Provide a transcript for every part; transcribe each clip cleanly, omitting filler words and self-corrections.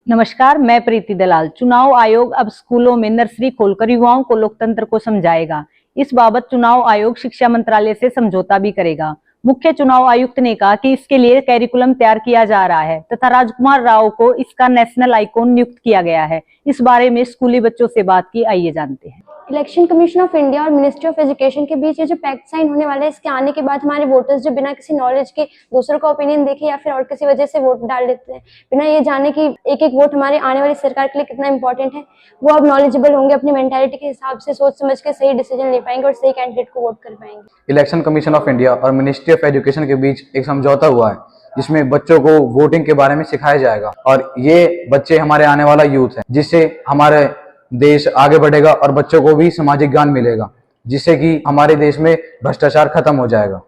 नमस्कार, मैं प्रीति दलाल। चुनाव आयोग अब स्कूलों में नर्सरी खोलकर युवाओं को लोकतंत्र को समझाएगा। इस बाबत चुनाव आयोग शिक्षा मंत्रालय से समझौता भी करेगा। मुख्य चुनाव आयुक्त ने कहा कि इसके लिए कैरिकुलम तैयार किया जा रहा है तथा राजकुमार राव को इसका नेशनल आइकॉन नियुक्त किया गया है। इस बारे में स्कूली बच्चों से बात की, आइए जानते हैं। इलेक्शन कमीशन ऑफ इंडिया और मिनिस्ट्री ऑफ एजुकेशन के बीच ये जो पैक्ट साइन होने वाला है, इसके आने के बाद हमारे वोटर्स जो बिना किसी नॉलेज के दूसरों का ओपिनियन देखे या फिर और किसी वजह से वोट डाल देते हैं, बिना ये जाने कि एक एक वोट हमारे आने वाली सरकार के लिए कितना इंपॉर्टेंट है, वो अब नॉलेजेबल होंगे, अपनी मेंटालिटी के हिसाब से सोच समझ के सही डिसीजन ले पाएंगे और सही कैंडिडेट को वोट कर पाएंगे। इलेक्शन कमीशन ऑफ इंडिया और मिनिस्ट्री ऑफ एजुकेशन के बीच एक समझौता हुआ है जिसमें बच्चों को वोटिंग के बारे में सिखाया जाएगा और ये बच्चे हमारे आने वाला यूथ है, जिससे हमारे देश आगे बढ़ेगा और बच्चों को भी सामाजिक ज्ञान मिलेगा, जिससे कि हमारे देश में भ्रष्टाचार खत्म हो जाएगा।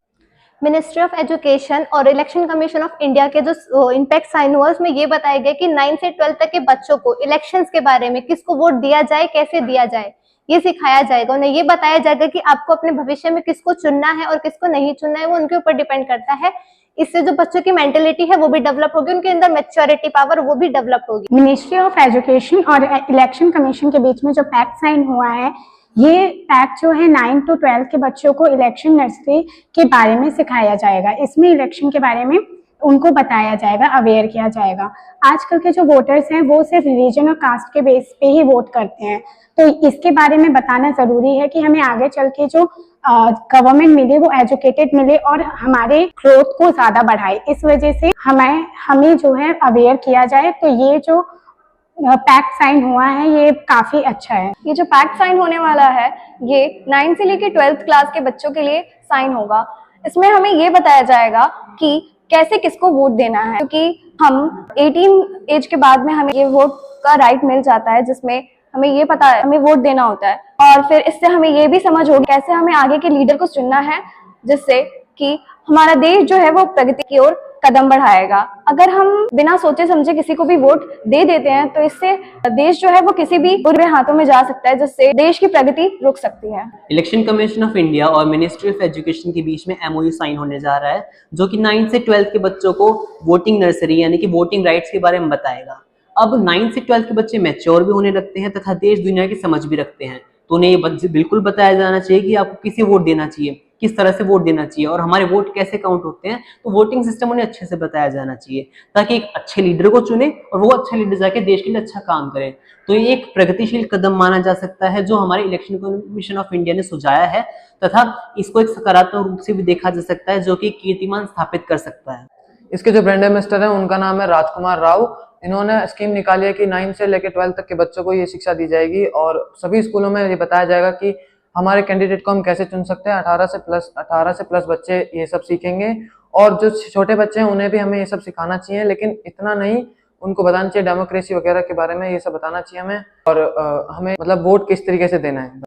मिनिस्ट्री ऑफ एजुकेशन और इलेक्शन कमीशन ऑफ इंडिया के जो इम्पैक्ट साइन हुआ उसमें ये बताया गया कि 9 से 12 तक के बच्चों को इलेक्शंस के बारे में, किसको वोट दिया जाए, कैसे दिया जाए, ये सिखाया जाएगा। उन्हें ये बताया जाएगा कि आपको अपने भविष्य में किसको चुनना है और किसको नहीं चुनना है, वो उनके ऊपर डिपेंड करता है। इससे जो बच्चों की मेंटेलिटी है वो भी डेवलप होगी, उनके अंदर मैच्योरिटी पावर वो भी डेवलप होगी। मिनिस्ट्री ऑफ एजुकेशन और इलेक्शन कमीशन के बीच में जो पैक्ट साइन हुआ है, ये पैक्ट जो है 9 to 12 के बच्चों को इलेक्शन नर्सरी के बारे में सिखाया जाएगा। इसमें इलेक्शन के बारे में उनको बताया जाएगा, अवेयर किया जाएगा। आजकल के जो वोटर्स हैं वो सिर्फ रिलीजन और कास्ट के बेस पे ही वोट करते हैं, तो इसके बारे में बताना जरूरी है कि हमें आगे चल के जो गवर्नमेंट मिले वो एजुकेटेड मिले और हमारे ग्रोथ को ज्यादा बढ़ाए। इस वजह से हमें जो है अवेयर किया जाए। तो ये जो पैक्ट साइन हुआ है ये काफी अच्छा है। ये जो पैक्ट साइन होने वाला है ये 9 से लेकर 12th क्लास के बच्चों के लिए साइन होगा। इसमें हमें ये बताया जाएगा कि कैसे किसको वोट देना है, क्योंकि हम 18 एज के बाद में हमें ये वोट का राइट मिल जाता है, जिसमें हमें ये पता है हमें वोट देना होता है। और फिर इससे हमें ये भी समझ होगी कैसे हमें आगे के लीडर को चुनना है, जिससे कि हमारा देश जो है वो प्रगति की ओर कदम बढ़ाएगा। अगर हम बिना सोचे समझे किसी को भी वोट दे देते हैं तो इससे देश जो है वो किसी भी बुरे हाथों में जा सकता है, जिससे देश की प्रगति रुक सकती है। इलेक्शन कमीशन ऑफ इंडिया और मिनिस्ट्री ऑफ एजुकेशन के बीच में MOU साइन होने जा रहा है, जो कि 9 से 12 के बच्चों को वोटिंग नर्सरी यानी कि वोटिंग राइट्स के बारे में बताएगा। अब 9 से 12 के बच्चे मैच्योर भी होने लगते हैं तथा देश दुनिया की समझ भी रखते हैं, तो उन्हें ये बिल्कुल बताया जाना चाहिए कि आपको किसे वोट देना चाहिए, किस तरह से वोट देना चाहिए और हमारे वोट कैसे काउंट होते हैं। तो वोटिंग सिस्टम उन्हें अच्छे से बताया जाना चाहिए ताकि एक अच्छे लीडर को चुने और वो अच्छा लीडर जाके देश के लिए अच्छा काम करे। तो ये एक प्रगतिशील कदम माना जा सकता है जो हमारे इलेक्शन कमीशन ऑफ इंडिया ने सुझाया है, तथा इसको एक सकारात्मक रूप से भी देखा जा सकता है जो कि कीर्तिमान स्थापित कर सकता है। इसके जो ब्रांड एम्बेसडर है उनका नाम है राजकुमार राव। इन्होंने स्कीम निकाली है कि 9 से लेकर 12 तक के बच्चों को ये शिक्षा दी जाएगी और सभी स्कूलों में ये बताया जाएगा कि हमारे कैंडिडेट को हम कैसे चुन सकते हैं। 18 से प्लस बच्चे ये सब सीखेंगे और जो छोटे बच्चे हैं उन्हें भी हमें ये सब सिखाना चाहिए, लेकिन इतना नहीं, उनको बताना चाहिए डेमोक्रेसी वगैरह के बारे में, ये सब बताना चाहिए हमें और हमें मतलब वोट किस तरीके से देना है।